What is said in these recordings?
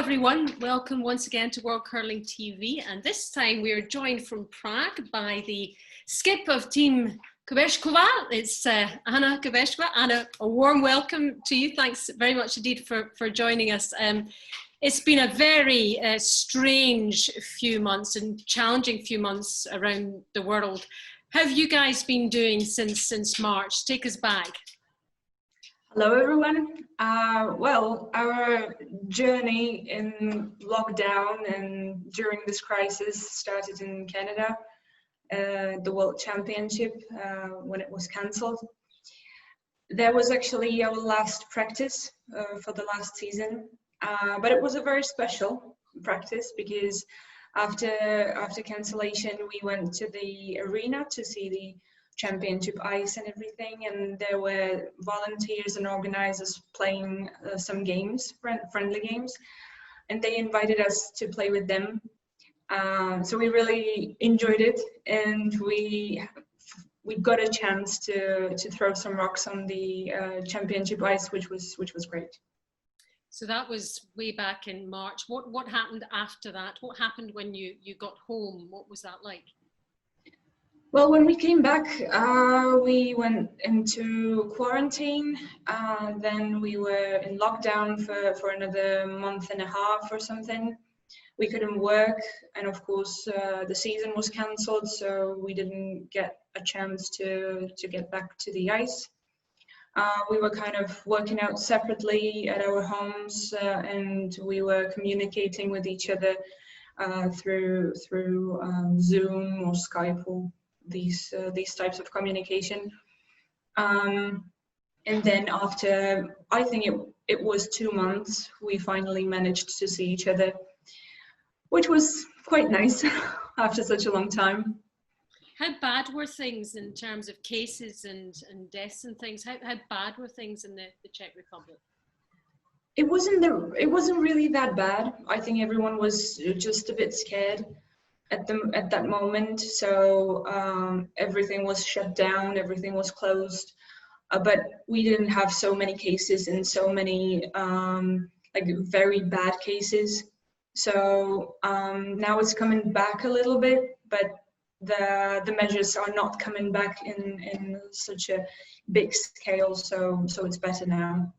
everyone, welcome once again to World Curling TV, and this time we are joined from Prague by the skip of Team Kubeskova. It's Anna Kubeskova. Anna, a warm welcome to you. Thanks very much indeed for joining us. It's been a very strange few months and challenging few months around the world. How have you guys been doing since March? Take us back. Hello everyone. Well, our journey in lockdown and during this crisis started in Canada, the World Championship, when it was cancelled. That was actually our last practice for the last season, but it was a very special practice because after cancellation we went to the arena to see the championship ice and everything, and there were volunteers and organizers playing some games, friendly games, and they invited us to play with them. So we really enjoyed it, and we got a chance to throw some rocks on the championship ice, which was great. So that was way back in March. What happened after that? What happened when you got home? What was that like? Well, when we came back, we went into quarantine. Then we were in lockdown for another month and a half or something. We couldn't work, and of course the season was cancelled, so we didn't get a chance to get back to the ice. We were kind of working out separately at our homes, and we were communicating with each other through Zoom or Skype or these types of communication. And then after, I think it was 2 months, we finally managed to see each other, which was quite nice after such a long time. How bad were things in terms of cases and deaths and things? How bad were things in the Czech Republic? It wasn't really that bad. I think everyone was just a bit scared at that moment, so everything was shut down, everything was closed, but we didn't have so many cases and so many like very bad cases. So now it's coming back a little bit, but the measures are not coming back in such a big scale, so it's better now.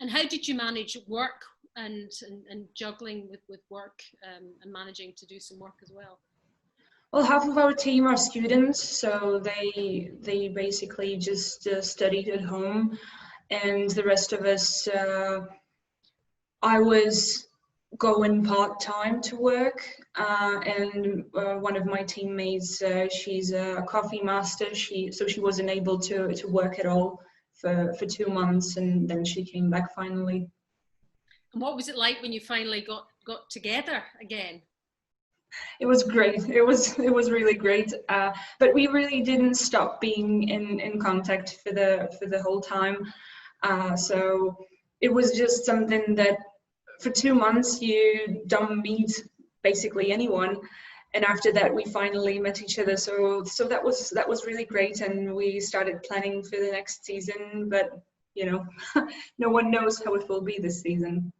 And how did you manage work and juggling with work and managing to do some work as well? Well, half of our team are students, so they basically just studied at home, and the rest of us, I was going part-time to work, and one of my teammates, she's a coffee master, so she wasn't able to work at all for 2 months, and then she came back finally. And what was it like when you finally got together again? It was great. It was really great. But we really didn't stop being in contact for the whole time. So it was just something that for 2 months you don't meet basically anyone, and after that we finally met each other. So that was really great, and we started planning for the next season. But you know, no one knows how it will be this season.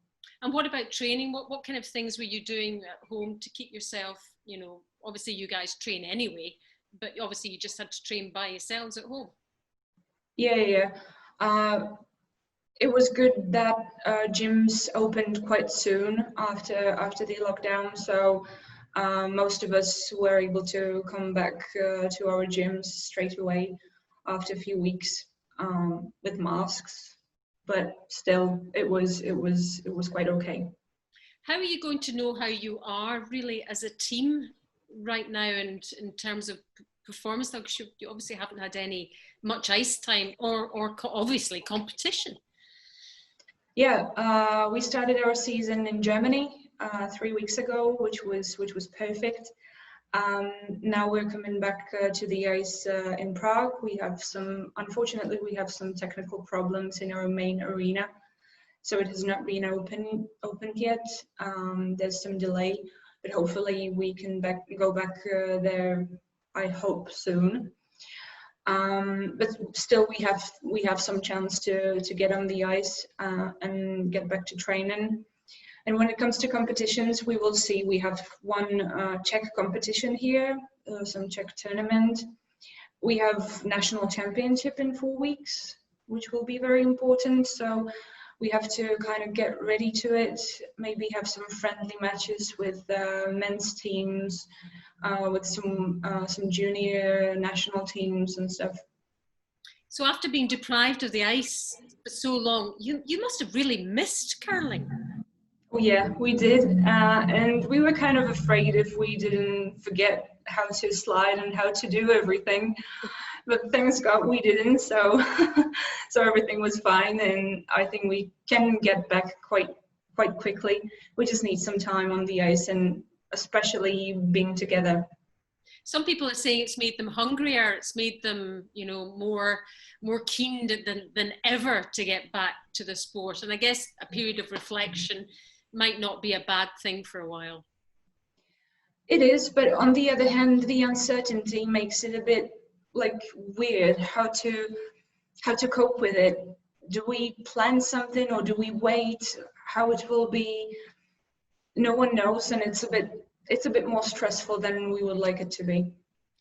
And what about training? What kind of things were you doing at home to keep yourself, you know, obviously you guys train anyway, but obviously you just had to train by yourselves at home. Yeah. It was good that gyms opened quite soon after the lockdown, so most of us were able to come back to our gyms straight away after a few weeks with masks. But still, it was quite okay. How are you going to know how you are really as a team right now, and in terms of performance? Because you obviously haven't had much ice time or obviously competition. Yeah, we started our season in Germany 3 weeks ago, which was perfect. Now we're coming back to the ice in Prague. Unfortunately, we have some technical problems in our main arena, so it has not been opened yet. There's some delay, but hopefully we can go back there, I hope, soon. But still we have some chance to get on the ice and get back to training. And when it comes to competitions, we will see we have one Czech competition here, some Czech tournament. We have national championship in 4 weeks, which will be very important. So we have to kind of get ready to it, maybe have some friendly matches with men's teams, with some junior national teams and stuff. So after being deprived of the ice for so long, you must have really missed curling. Oh, yeah, we did. And we were kind of afraid if we didn't forget how to slide and how to do everything. But thanks God we didn't, so so everything was fine, and I think we can get back quite quickly. We just need some time on the ice, and especially being together. Some people are saying it's made them hungrier. It's made them, you know, more keen than ever to get back to the sport. And I guess a period of reflection might not be a bad thing for a while. It is, but on the other hand, the uncertainty makes it a bit like weird how to cope with it. Do we plan something or do we wait? How it will be, no one knows, and it's a bit more stressful than we would like it to be.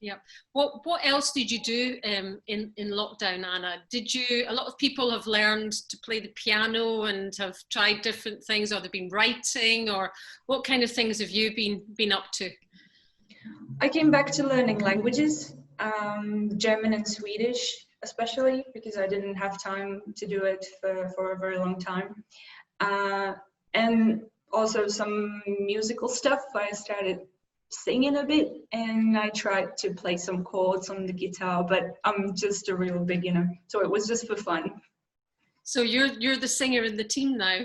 Yeah. What else did you do in lockdown, Anna? A lot of people have learned to play the piano and have tried different things, or they've been writing, or what kind of things have you been up to? I came back to learning languages, German and Swedish especially, because I didn't have time to do it for a very long time. And also some musical stuff. I started singing a bit, and I tried to play some chords on the guitar, but I'm just a real beginner, so it was just for fun. So you're the singer in the team now?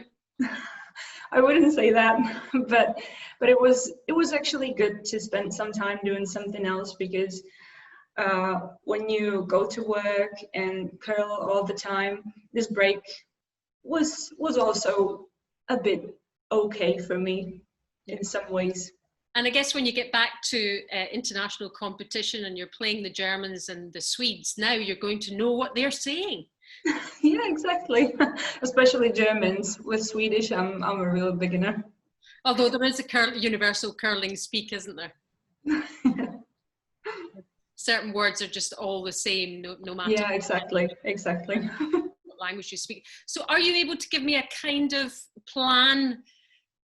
I wouldn't say that, but it was actually good to spend some time doing something else, because when you go to work and curl all the time, this break was also a bit okay for me in some ways. And I guess when you get back to international competition and you're playing the Germans and the Swedes, now you're going to know what they're saying. Yeah, exactly. Especially Germans. With Swedish, I'm a real beginner. Although there is a universal curling speak, isn't there? Certain words are just all the same, no matter. Yeah, exactly. What language you speak. So are you able to give me a kind of plan,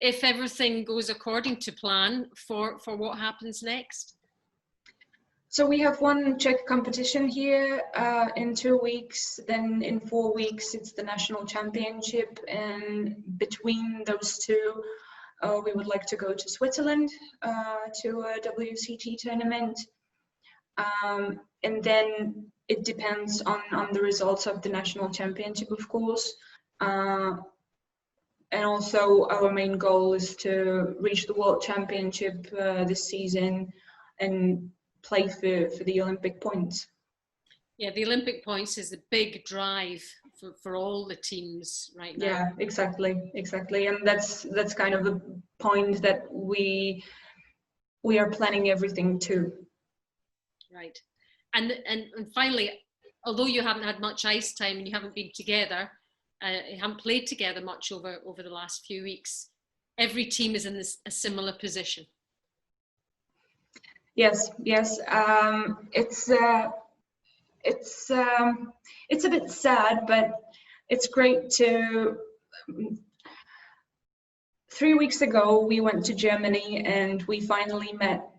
if everything goes according to plan, for what happens next? So we have one Czech competition here in 2 weeks. Then in 4 weeks, it's the National Championship. And between those two, we would like to go to Switzerland to a WCT tournament. And then it depends on the results of the National Championship, of course. And also our main goal is to reach the World Championship this season and play for the Olympic points. Yeah, the Olympic points is the big drive for all the teams right now. Yeah, exactly. And that's kind of the point that we are planning everything to. Right. And finally, although you haven't had much ice time and you haven't been together, you haven't played together much over the last few weeks, every team is in a similar position. Yes. It's a bit sad, but it's great to. 3 weeks ago, we went to Germany and we finally met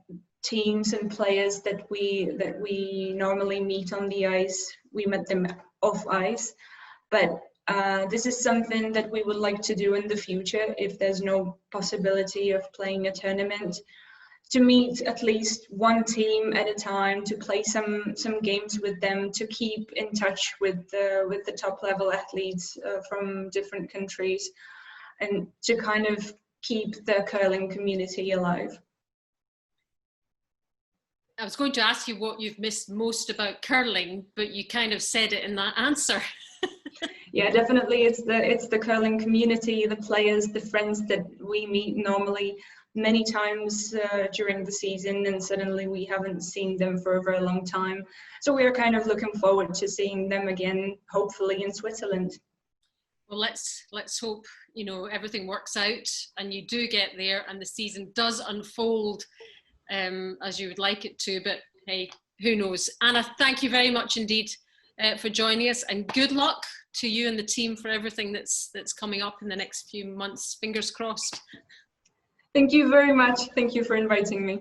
teams and players that we normally meet on the ice. We met them off ice, but this is something that we would like to do in the future if there's no possibility of playing a tournament, to meet at least one team at a time, to play some games with them, to keep in touch with the top level athletes from different countries, and to kind of keep the curling community alive. I was going to ask you what you've missed most about curling, but you kind of said it in that answer. Yeah, definitely. It's the curling community, the players, the friends that we meet normally many times during the season, and suddenly we haven't seen them for a very long time. So we are kind of looking forward to seeing them again, hopefully in Switzerland. Well, let's hope, you know, everything works out and you do get there and the season does unfold as you would like it to. But hey, who knows? Anna, thank you very much indeed for joining us, and good luck to you and the team for everything that's coming up in the next few months. Fingers crossed. Thank you very much. Thank you for inviting me.